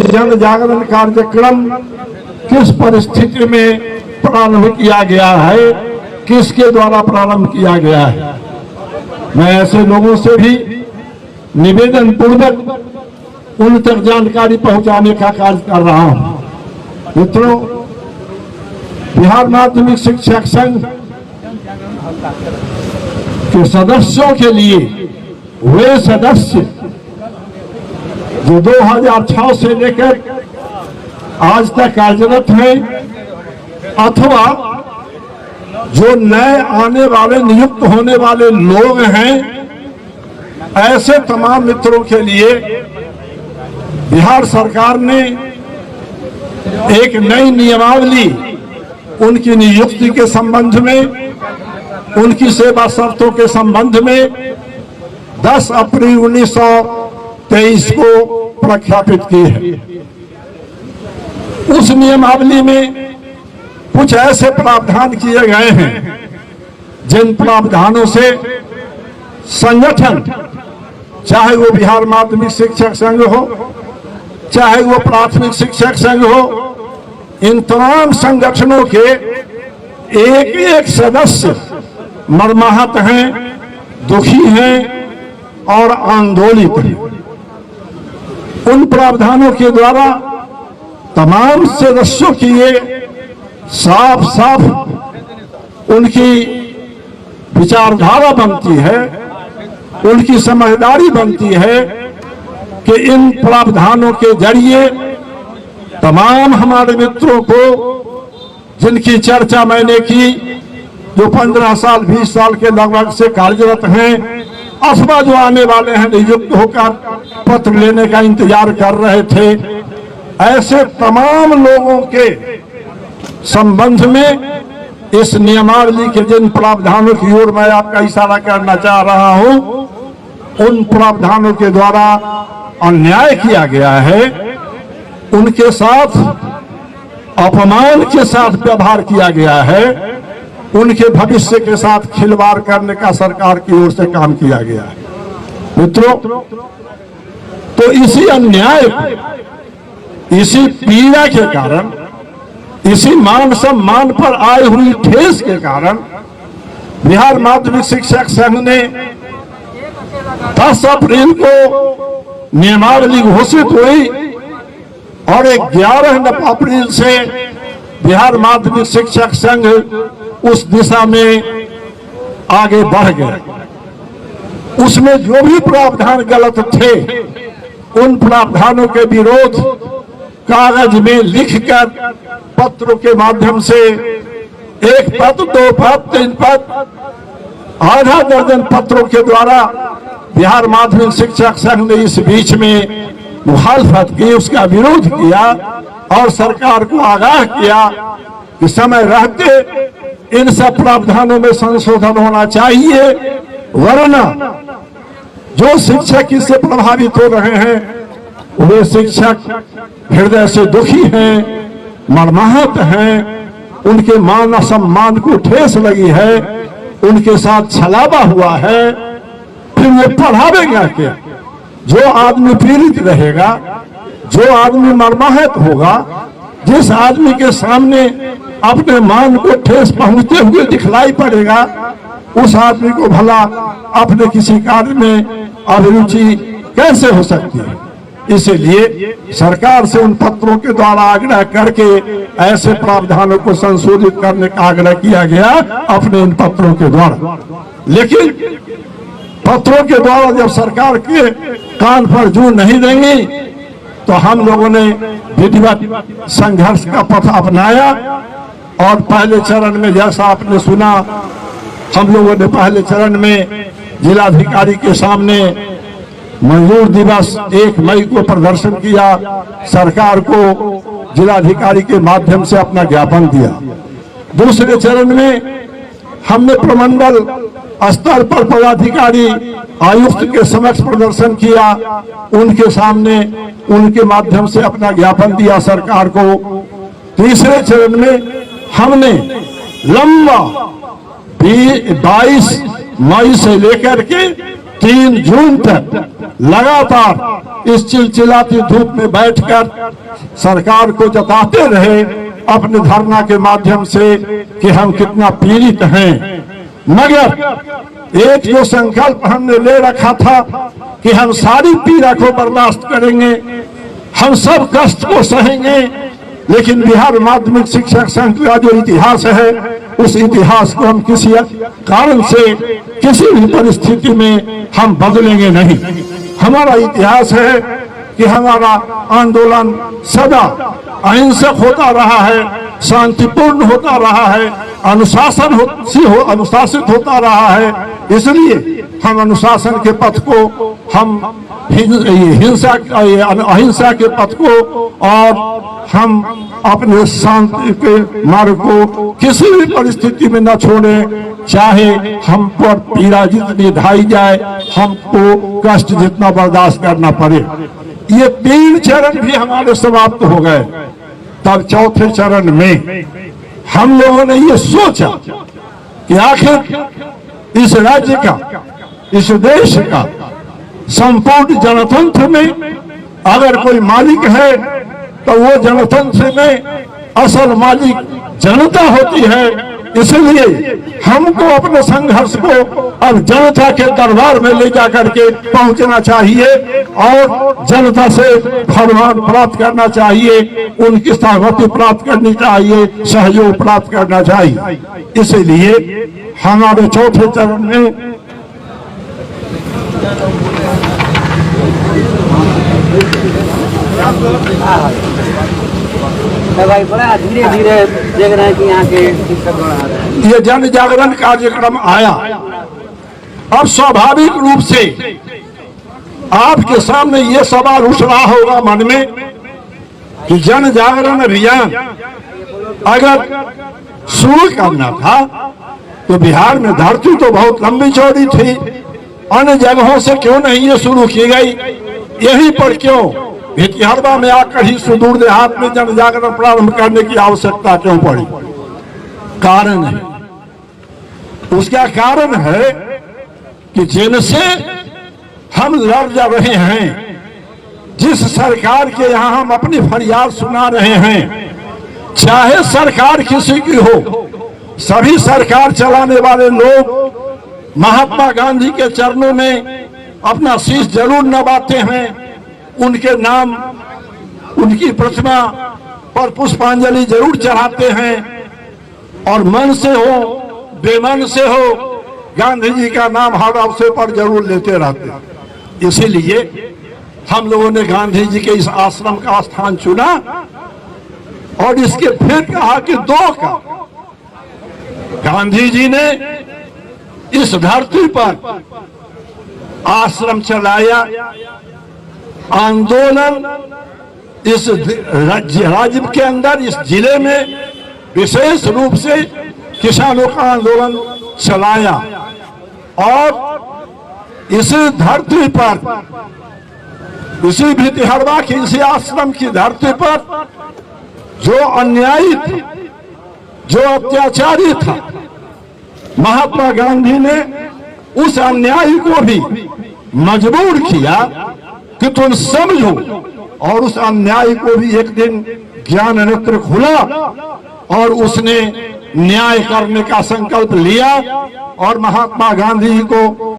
जन जागरण कार्यक्रम किस परिस्थिति में प्रारंभ किया गया है, किसके द्वारा प्रारंभ किया गया है। मैं ऐसे लोगों से भी निवेदन पूर्वक उन तक जानकारी पहुंचाने का कार्य कर रहा हूं। मित्रों, बिहार माध्यमिक शिक्षक संघ के सदस्यों के लिए वे सदस्य जो 2006 से लेकर आज तक कार्यरत हैं अथवा जो नए आने वाले नियुक्त होने वाले लोग हैं, ऐसे तमाम मित्रों के लिए बिहार सरकार ने एक नई नियमावली उनकी नियुक्ति के संबंध में, उनकी सेवा शर्तों के संबंध में 10 अप्रैल 1923 को प्रख्यापित की है। उस नियमावली में कुछ ऐसे प्रावधान किए गए हैं जिन प्रावधानों से संगठन, चाहे वो बिहार माध्यमिक शिक्षक संघ हो, चाहे वो प्राथमिक शिक्षक संघ हो, इन तमाम संगठनों के एक एक सदस्य मर्माहत हैं, दुखी हैं और आंदोलित हैं। उन प्रावधानों के द्वारा तमाम सदस्यों की ये साफ साफ उनकी विचारधारा बनती है, उनकी समझदारी बनती है कि इन प्रावधानों के जरिए तमाम हमारे मित्रों को, जिनकी चर्चा मैंने की, जो 15 साल 20 साल के लगभग से कार्यरत हैं अथवा जो आने वाले हैं नियुक्त होकर पत्र लेने का इंतजार कर रहे थे, ऐसे तमाम लोगों के संबंध में इस नियमावली के जिन प्रावधानों की ओर मैं आपका इशारा करना चाह रहा हूं, उन प्रावधानों के द्वारा अन्याय किया गया है, उनके साथ अपमान के साथ व्यवहार किया गया है, उनके भविष्य के साथ खिलवाड़ करने का सरकार की ओर से काम किया गया है। मित्रों, तो इसी अन्याय, इसी पीड़ा के कारण, इसी मान सम्मान पर आई हुई ठेस के कारण बिहार माध्यमिक शिक्षक संघ ने 10 अप्रैल को नियमावली घोषित हुई और 11 अप्रैल से बिहार माध्यमिक शिक्षक संघ उस दिशा में आगे बढ़ गए। उसमें जो भी प्रावधान गलत थे, उन प्रावधानों के विरोध कागज में लिखकर पत्रों के माध्यम से 1 पत्र, 2 पत्र, 3 पत्र, आधा दर्जन पत्रों के द्वारा बिहार माध्यमिक शिक्षक संघ ने इस बीच में मुखालफत की, उसका विरोध किया और सरकार को आगाह किया कि समय रहते इन सब प्रावधानों में संशोधन होना चाहिए, वरना जो शिक्षक इससे प्रभावित हो रहे हैं वे शिक्षक हृदय से दुखी हैं, मर्माहत हैं, उनके मान सम्मान को ठेस लगी है, उनके साथ छलावा हुआ है, फिर वो पढ़ावेगा क्या? जो आदमी पीड़ित रहेगा, जो आदमी मर्माहत होगा, जिस आदमी के सामने अपने मान को ठेस पहुंचते हुए दिखलाई पड़ेगा, उस आदमी को भला अपने किसी कार्य में अभिरुचि कैसे हो सकती है? इसलिए सरकार से उन पत्रों के द्वारा आग्रह करके ऐसे प्रावधानों को संशोधित करने का आग्रह किया गया अपने इन पत्रों के द्वारा। लेकिन पत्रों के द्वारा जब सरकार के कान पर जू नहीं देंगी तो हम लोगों ने विधिवत संघर्ष का पथ अपनाया और पहले चरण में, जैसा आपने सुना, हम लोगों ने पहले चरण में जिलाधिकारी के सामने मजदूर दिवस 1 मई को प्रदर्शन किया, सरकार को जिलाधिकारी के माध्यम से अपना ज्ञापन दिया। दूसरे चरण में हमने प्रमंडल स्तर पर पदाधिकारी आयुक्त के समक्ष प्रदर्शन किया, उनके सामने उनके माध्यम से अपना ज्ञापन दिया सरकार को। तीसरे चरण में हमने लंबा 22 मई से लेकर के 3 जून तक लगातार इस चिलचिलाती धूप में बैठकर सरकार को जताते रहे अपने धरना के माध्यम से कि हम कितना पीड़ित हैं। मगर एक जो संकल्प हमने ले रखा था कि हम सारी पीड़ा को बर्दाश्त करेंगे, हम सब कष्ट को सहेंगे, लेकिन बिहार माध्यमिक शिक्षक संघ का जो इतिहास है उस इतिहास को हम किसी कारण से किसी भी परिस्थिति में हम बदलेंगे नहीं। हमारा इतिहास है कि हमारा आंदोलन सदा अहिंसक होता रहा है, शांतिपूर्ण होता रहा है, अनुशासित होता रहा है। इसलिए हम अनुशासन के पथ को, हम अहिंसा के पथ को और हम अपने शांति के मार्ग को किसी भी परिस्थिति में न छोड़े, चाहे हम पर पीड़ा जितनी ढाई जाए, हमको कष्ट जितना बर्दाश्त करना पड़े। ये 3 चरण भी हमारे समाप्त हो गए। तब चौथे चरण में हम लोगों ने ये सोचा कि आखिर इस राज्य का, इस देश का संपूर्ण जनतंत्र में अगर कोई मालिक है तो वो जनतंत्र में असल मालिक जनता होती है। इसलिए हमको अपने संघर्ष को अब जनता के दरबार में ले जाकर के पहुंचना चाहिए और जनता से फरमान प्राप्त करना चाहिए, उनकी सहमति प्राप्त करनी चाहिए, सहयोग प्राप्त करना चाहिए। इसलिए हमारे चौथे चरण में भाई बड़ा धीरे धीरे देख रहे हैं कि यहाँ के ये जन जागरण कार्यक्रम आया। अब स्वाभाविक रूप से आपके सामने ये सवाल उठ रहा होगा मन में कि जन जागरण अभियान अगर शुरू करना था तो बिहार में धरती तो बहुत लंबी चौड़ी थी, अन्य जगहों से क्यों नहीं ये शुरू की गई? यहीं पर क्यों भितिहरवा में आकर ही सुदूर देहात में जन जागरण प्रारंभ करने की आवश्यकता क्यों पड़ी? कारण है, उसका कारण है कि जिनसे हम लड़ जा रहे हैं, जिस सरकार के यहाँ हम अपनी फरियाद सुना रहे हैं, चाहे सरकार किसी की हो, सभी सरकार चलाने वाले लोग महात्मा गांधी के चरणों में अपना शीश जरूर नवाते हैं, उनके नाम, उनकी प्रतिमा पर पुष्पांजलि जरूर चढ़ाते हैं और मन से हो बेमन से हो गांधी जी का नाम हर अवसर पर जरूर लेते रहते हैं। इसीलिए हम लोगों ने गांधी जी के इस आश्रम का स्थान चुना और इसके फिर कहा कि 2 का गांधी जी ने इस धरती पर आश्रम चलाया, आंदोलन इस राज्य के अंदर, इस जिले में विशेष रूप से किसानों का आंदोलन चलाया और इस धरती पर, इसी भितिहरवा की, इसी आश्रम की धरती पर जो अन्यायी था, जो अत्याचारी था, महात्मा गांधी ने उस अन्यायी को भी मजबूर किया कि तुम समझो, और उस अन्याय को भी एक दिन ज्ञान नेत्र खुला और उसने न्याय करने का संकल्प लिया और महात्मा गांधी को